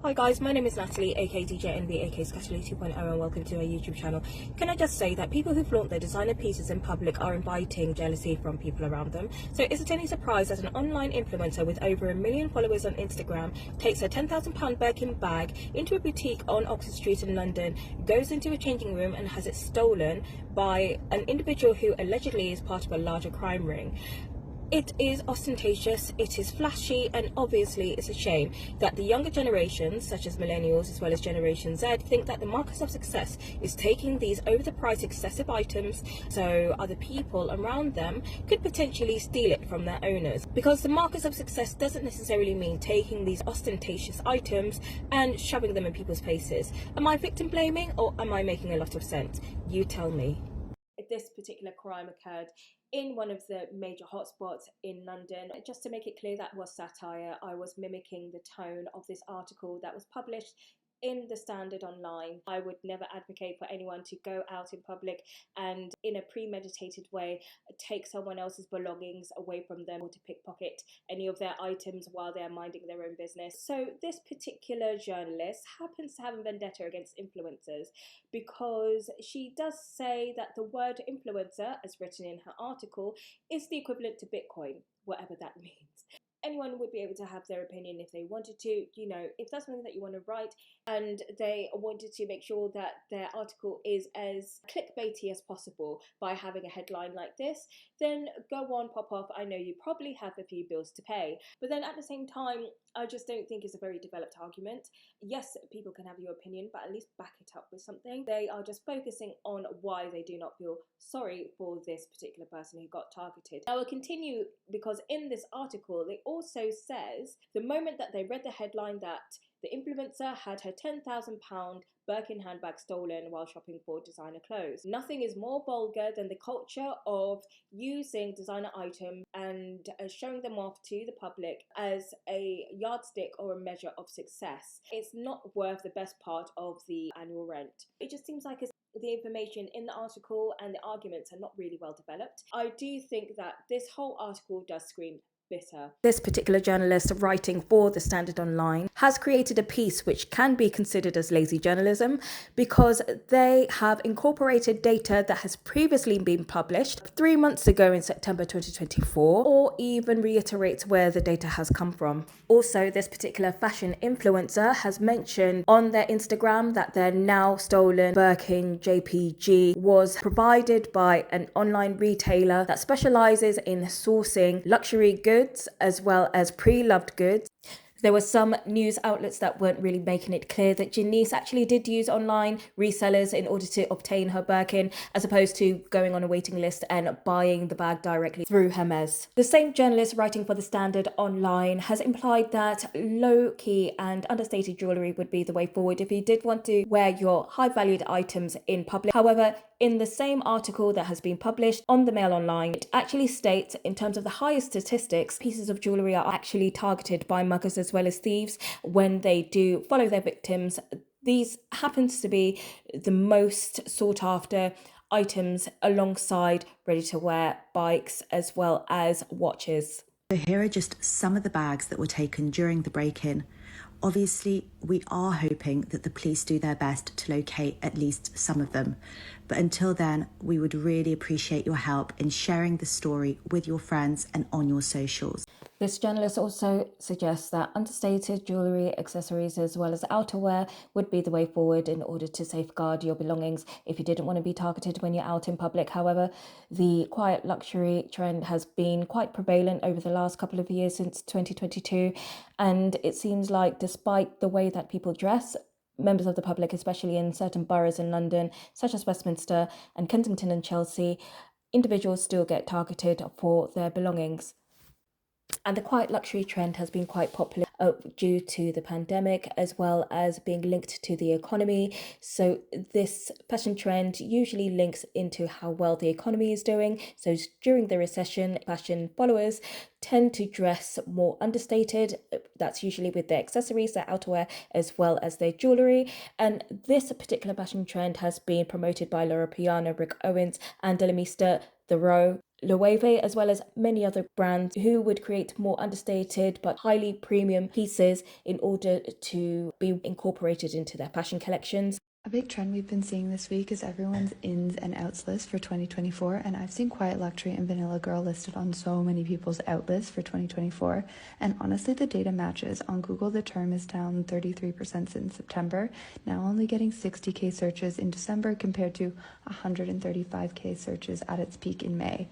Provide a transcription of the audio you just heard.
Hi guys, my name is Natalie, aka DJ NB, aka Scatterly 2.0, and welcome to my YouTube channel. Can I just say that people who flaunt their designer pieces in public are inviting jealousy from people around them? So is it any surprise that an online influencer with over 1 million followers on Instagram takes her £10,000 Birkin bag into a boutique on Oxford Street in London, goes into a changing room and has it stolen by an individual who allegedly is part of a larger crime ring? It is ostentatious, it is flashy, and obviously it's a shame that the younger generations, such as millennials as well as Generation Z, think that the markers of success is taking these over-the-price excessive items so other people around them could potentially steal it from their owners. Because the markers of success doesn't necessarily mean taking these ostentatious items and shoving them in people's faces. Am I victim blaming or am I making a lot of sense? You tell me. This particular crime occurred in one of the major hotspots in London. Just to make it clear, that was satire. I was mimicking the tone of this article that was published in the Standard Online. I would never advocate for anyone to go out in public and in a premeditated way take someone else's belongings away from them or to pickpocket any of their items while they're minding their own business. So this particular journalist happens to have a vendetta against influencers because she does say that the word influencer, as written in her article, is the equivalent to Bitcoin, whatever that means. Anyone would be able to have their opinion if they wanted to. You know, if that's something that you want to write and they wanted to make sure that their article is as clickbaity as possible by having a headline like this, then go on, pop off. I know you probably have a few bills to pay, but then at the same time, I just don't think it's a very developed argument. Yes, people can have your opinion, but at least back it up with something. They are just focusing on why they do not feel sorry for this particular person who got targeted. I will continue because in this article, they also says the moment that they read the headline that the influencer had her £10,000 Birkin handbag stolen while shopping for designer clothes. Nothing is more vulgar than the culture of using designer items and showing them off to the public as a yardstick or a measure of success. It's not worth the best part of the annual rent. It just seems like the information in the article and the arguments are not really well developed. I do think that this whole article does scream bitter. This particular journalist writing for the Standard Online has created a piece which can be considered as lazy journalism because they have incorporated data that has previously been published 3 months ago in September 2024, or even reiterates where the data has come from. Also, this particular fashion influencer has mentioned on their Instagram that their now stolen Rolex JPG was provided by an online retailer that specializes in sourcing luxury goods as well as pre-loved goods. There were some news outlets that weren't really making it clear that Janice actually did use online resellers in order to obtain her Birkin, as opposed to going on a waiting list and buying the bag directly through Hermes. The same journalist writing for the Standard Online has implied that low-key and understated jewellery would be the way forward if you did want to wear your high-valued items in public. However, in the same article that has been published on the Mail Online, it actually states, in terms of the highest statistics, pieces of jewellery are actually targeted by muggers as well as thieves when they do follow their victims. These happens to be the most sought after items alongside ready-to-wear bikes as well as watches. So here are just some of the bags that were taken during the break-in. Obviously, we are hoping that the police do their best to locate at least some of them. But until then, we would really appreciate your help in sharing the story with your friends and on your socials. This journalist also suggests that understated jewellery, accessories as well as outerwear would be the way forward in order to safeguard your belongings if you didn't want to be targeted when you're out in public. However, the quiet luxury trend has been quite prevalent over the last couple of years since 2022, and it seems like despite the way that people dress, members of the public, especially in certain boroughs in London, such as Westminster and Kensington and Chelsea, individuals still get targeted for their belongings. And the quiet luxury trend has been quite popular due to the pandemic as well as being linked to the economy. So this fashion trend usually links into how well the economy is doing. So during the recession, fashion followers tend to dress more understated. That's usually with their accessories, their outerwear, as well as their jewellery. And this particular fashion trend has been promoted by Laura Piano, Rick Owens and Delamista The Row. Loewe, as well as many other brands who would create more understated but highly premium pieces in order to be incorporated into their fashion collections. A big trend we've been seeing this week is everyone's ins and outs list for 2024, and I've seen Quiet Luxury and Vanilla Girl listed on so many people's out lists for 2024, and honestly the data matches. On Google the term is down 33% since September, now only getting 60k searches in December compared to 135k searches at its peak in May.